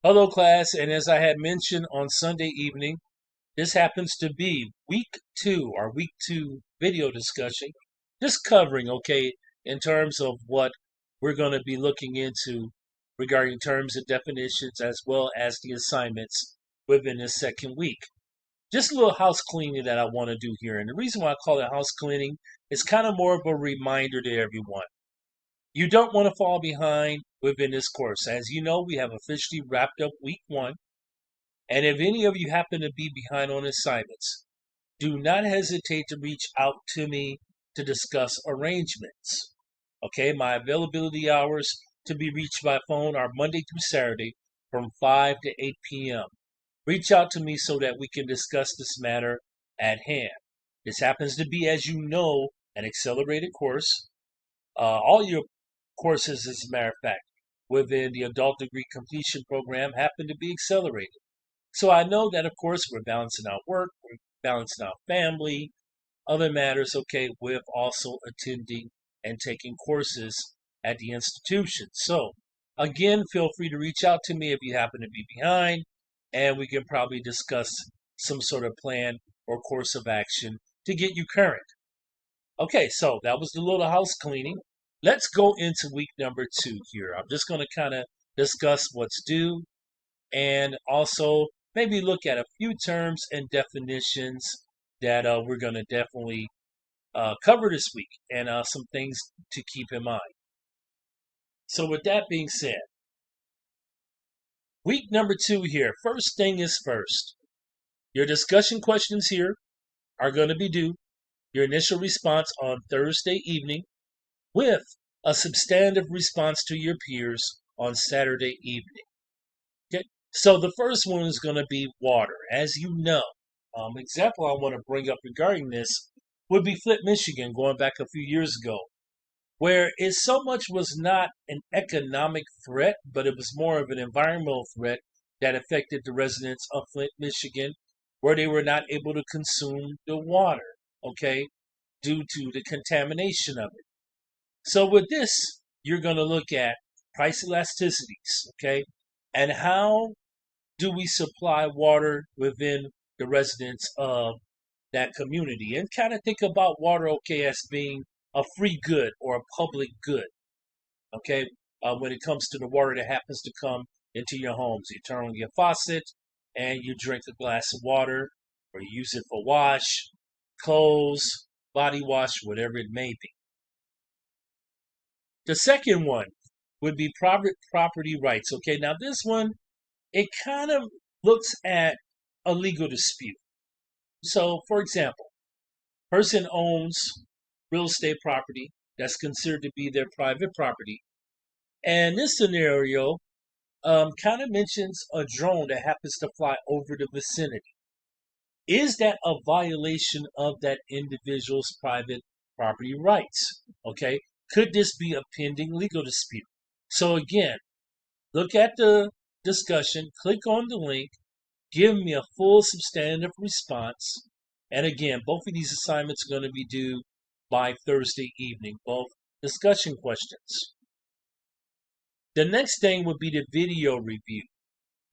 Hello, class. And as I had mentioned on Sunday evening, this happens to be week two video discussion, just covering, okay, in terms of what we're going to be looking into regarding terms and definitions as well as the assignments within this second week. Just a little house cleaning that I want to do here. And the reason why I call it house cleaning is kind of more of a reminder to everyone. You don't want to fall behind within this course. As you know, we have officially wrapped up week one. And if any of you happen to be behind on assignments, do not hesitate to reach out to me to discuss arrangements. Okay, my availability hours to be reached by phone are Monday through Saturday from 5 to 8 p.m. Reach out to me so that we can discuss this matter at hand. This happens to be, as you know, an accelerated course. All your courses, as a matter of fact, within the adult degree completion program happen to be accelerated. So I know that, of course, we're balancing our work, we're balancing our family, other matters, okay, with also attending and taking courses at the institution. So, again, feel free to reach out to me if you happen to be behind, and we can probably discuss some sort of plan or course of action to get you current. Okay, so that was the little house cleaning. Let's go into week number 2 here. I'm just going to kind of discuss what's due and also maybe look at a few terms and definitions that we're going to definitely cover this week and some things to keep in mind. So with that being said, week number 2 here, first thing is first. Your discussion questions here are going to be due. Your initial response on Thursday evening with a substantive response to your peers on Saturday evening. Okay, so the first one is going to be water. As you know, example I want to bring up regarding this would be Flint, Michigan, going back a few years ago, where it so much was not an economic threat, but it was more of an environmental threat that affected the residents of Flint, Michigan, where they were not able to consume the water, okay, due to the contamination of it. So with this, you're going to look at price elasticities, okay, and how do we supply water within the residents of that community, and kind of think about water, okay, as being a free good or a public good, okay, when it comes to the water that happens to come into your homes. You turn on your faucet and you drink a glass of water, or you use it for wash, clothes, body wash, whatever it may be. The second one would be private property rights. Okay, now this one, it kind of looks at a legal dispute. So, for example, person owns real estate property that's considered to be their private property. And this scenario kind of mentions a drone that happens to fly over the vicinity. Is that a violation of that individual's private property rights? Okay, could this be a pending legal dispute? So again, look at the discussion, click on the link, give me a full substantive response. And again, both of these assignments are going to be due by Thursday evening, both discussion questions. The next thing would be the video review.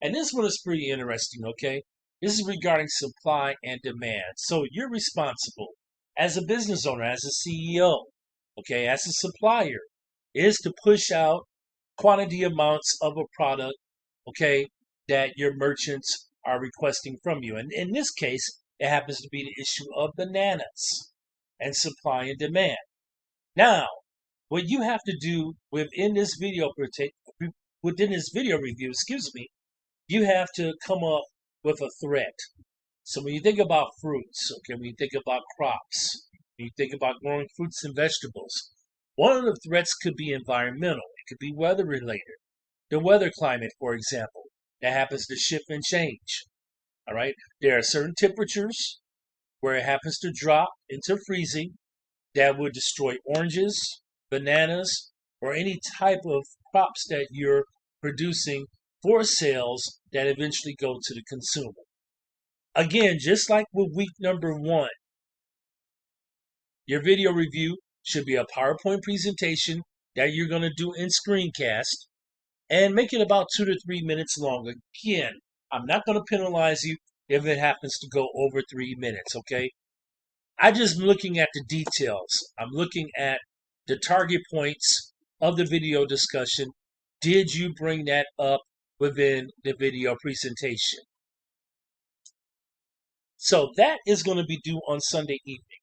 And this one is pretty interesting, okay? This is regarding supply and demand. So you're responsible as a business owner, as a CEO, okay, as a supplier, is to push out quantity amounts of a product, okay, that your merchants are requesting from you. And in this case, it happens to be the issue of bananas and supply and demand. Now, what you have to do within this video review, you have to come up with a threat. So when you think about fruits, okay, when you think about crops, when you think about growing fruits and vegetables, one of the threats could be environmental. It could be weather related. The weather climate, for example, that happens to shift and change. All right. There are certain temperatures where it happens to drop into freezing that would destroy oranges, bananas, or any type of crops that you're producing for sales that eventually go to the consumer. Again, just like with week number 1, your video review should be a PowerPoint presentation that you're going to do in screencast. and make it about 2 to 3 minutes long. Again, I'm not going to penalize you if it happens to go over 3 minutes, okay? I just looking at the details. I'm looking at the target points of the video discussion. Did you bring that up within the video presentation? So that is going to be due on Sunday evening.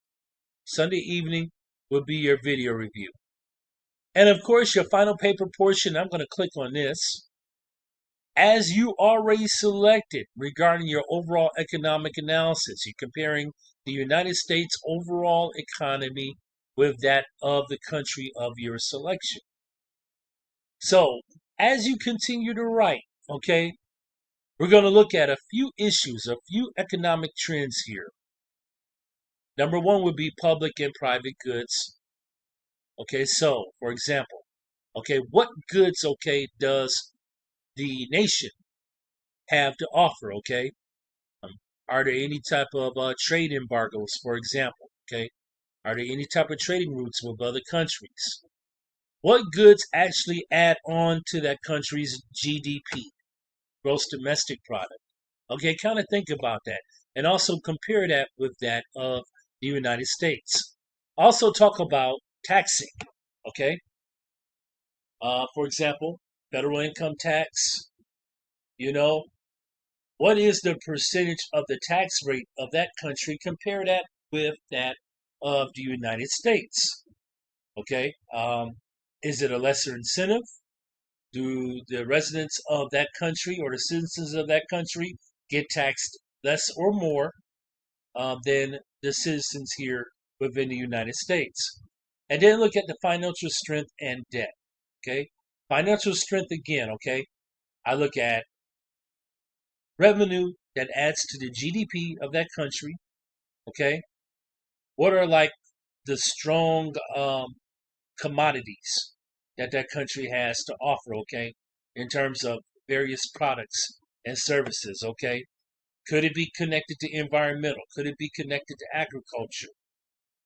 Sunday evening will be your video review. And of course, your final paper portion, I'm going to click on this. As you already selected regarding your overall economic analysis, you're comparing the United States overall economy with that of the country of your selection. So, as you continue to write, okay, we're going to look at a few issues, a few economic trends here. Number one would be public and private goods. Okay, so, for example, okay, what goods, okay, does the nation have to offer, okay? Are there any type of trade embargoes, for example, okay? Are there any type of trading routes with other countries? What goods actually add on to that country's GDP, gross domestic product? Okay, kind of think about that. And also compare that with that of the United States. Also talk about taxing, okay? For example, federal income tax, you know, what is the percentage of the tax rate of that country? Compare that with that of the United States. Okay, is it a lesser incentive? Do the residents of that country or the citizens of that country get taxed less or more than the citizens here within the United States? And then look at the financial strength and debt. Okay, financial strength again. Okay, I look at revenue that adds to the GDP of that country. Okay, what are like the strong commodities that that country has to offer? Okay, in terms of various products and services. Okay, could it be connected to environmental? Could it be connected to agriculture?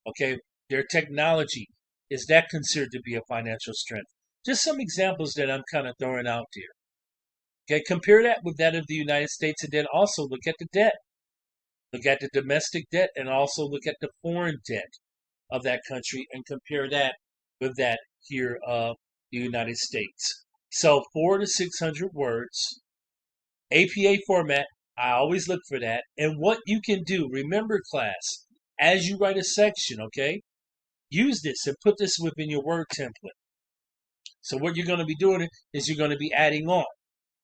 Okay, their technology, is that considered to be a financial strength? Just some examples that I'm kind of throwing out there. Okay, compare that with that of the United States, and then also look at the debt. Look at the domestic debt and also look at the foreign debt of that country and compare that with that here of the United States. So 400 to 600 words, APA format. I always look for that. And what you can do, remember class, as you write a section, okay, use this and put this within your word template. So what you're going to be doing is you're going to be adding on.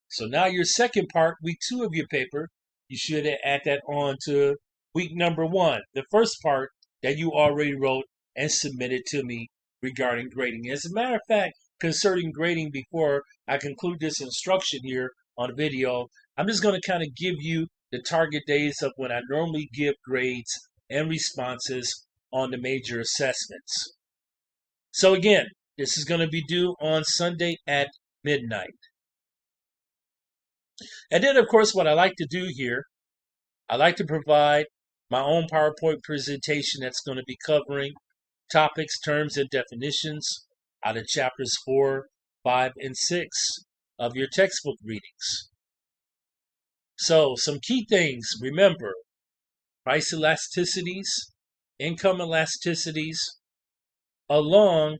So now your second part, week 2 of your paper, you should add that on to week number 1, the first part that you already wrote and submitted to me regarding grading. As a matter of fact, concerning grading, before I conclude this instruction here on the video, I'm just going to kind of give you the target days of when I normally give grades and responses on the major assessments. So again, this is going to be due on Sunday at midnight. And then, of course, what I like to do here, I like to provide my own PowerPoint presentation that's going to be covering topics, terms, and definitions out of chapters 4, 5, and 6 of your textbook readings. So, some key things, remember, price elasticities, income elasticities, along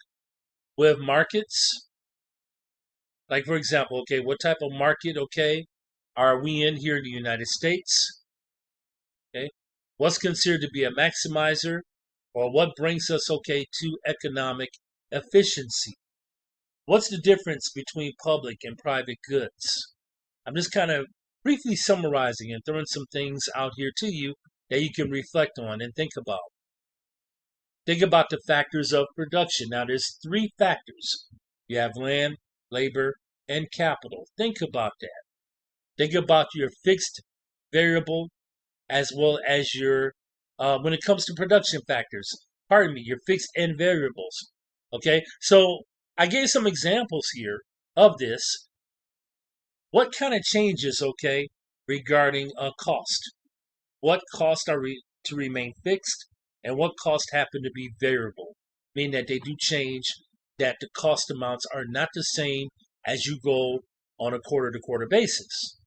with markets. Like, for example, okay, what type of market, okay, are we in here in the United States? Okay, what's considered to be a maximizer, or what brings us, okay, to economic efficiency? What's the difference between public and private goods? I'm just kind of briefly summarizing and throwing some things out here to you that you can reflect on and think about. Think about the factors of production. Now, there's 3 factors. You have land, labor, and capital. Think about that. Think about your fixed, variable, as well as your, when it comes to production factors, pardon me, your fixed and variables. Okay, so I gave some examples here of this. What kind of changes, okay, regarding cost? What costs are to remain fixed, and what costs happen to be variable, meaning that they do change, that the cost amounts are not the same as you go on a quarter-to-quarter basis.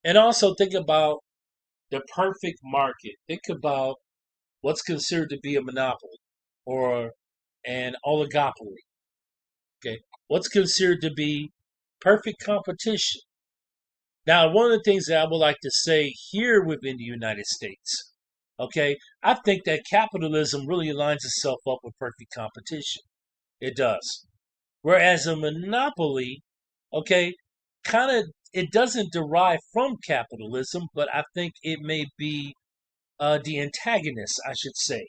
And also think about the perfect market. Think about what's considered to be a monopoly or an oligopoly. Okay, what's considered to be perfect competition. Now, one of the things that I would like to say here within the United States, okay, I think that capitalism really aligns itself up with perfect competition. It does. Whereas a monopoly, okay, kind of it doesn't derive from capitalism, but I think it may be the antagonist, I should say,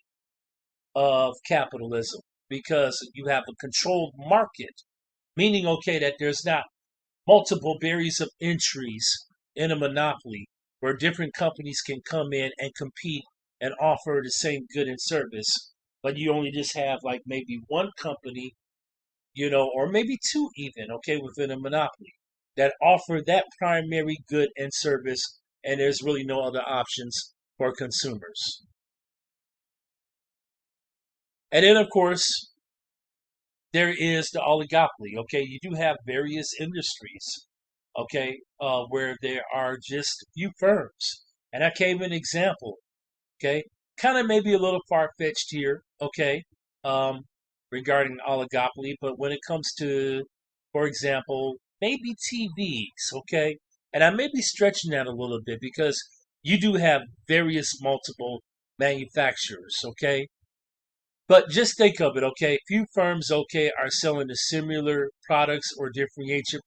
of capitalism because you have a controlled market, meaning, okay, that there's not multiple barriers of entries in a monopoly where different companies can come in and compete and offer the same good and service, but you only just have like maybe one company, or maybe two even, okay, within a monopoly that offer that primary good and service, and there's really no other options for consumers. And then, of course, there is the oligopoly. Okay, you do have various industries. Okay, where there are just few firms, and I gave an example. Okay, kind of maybe a little far fetched here. Okay, um, regarding oligopoly, but when it comes to, for example, maybe TVs. Okay, and I may be stretching that a little bit because you do have various multiple manufacturers. Okay, but just think of it, okay? Few firms, okay, are selling the similar products or differentiated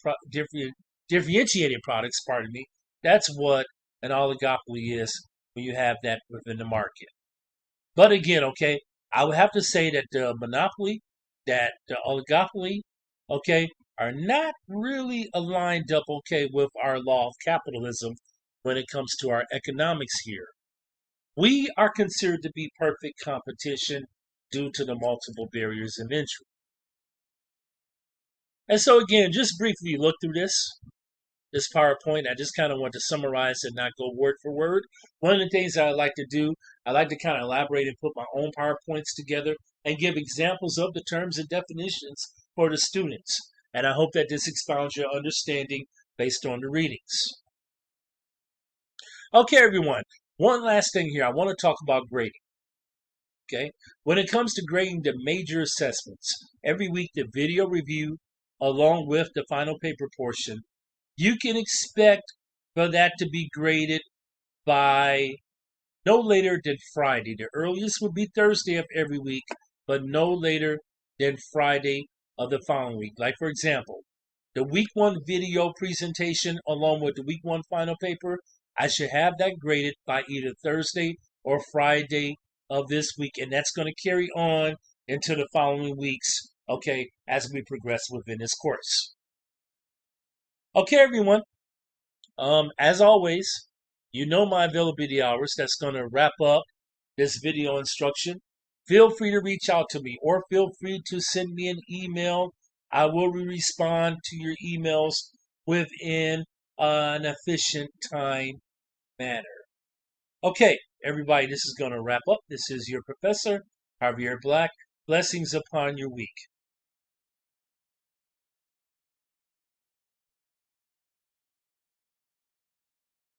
products, pardon me. That's what an oligopoly is when you have that within the market. But again, okay, I would have to say that the oligopoly, okay, are not really aligned up, okay, with our law of capitalism when it comes to our economics here. We are considered to be perfect competition due to the multiple barriers of entry. And so again, just briefly look through this PowerPoint. I just kind of want to summarize and not go word for word. One of the things that I like to do, I like to kind of elaborate and put my own PowerPoints together and give examples of the terms and definitions for the students. And I hope that this expounds your understanding based on the readings. Okay, everyone. One last thing here. I want to talk about grading. Okay. When it comes to grading the major assessments, every week the video review along with the final paper portion, you can expect for that to be graded by no later than Friday. The earliest would be Thursday of every week, but no later than Friday of the following week. Like, for example, the week one video presentation along with the week one final paper, I should have that graded by either Thursday or Friday of this week, and that's going to carry on into the following weeks, okay, as we progress within this course. Okay, everyone. As always, you know my availability hours. That's going to wrap up this video instruction. Feel free to reach out to me or feel free to send me an email. I will respond to your emails within an efficient time manner. Okay, everybody, this is going to wrap up. This is your professor, Javier Black. Blessings upon your week.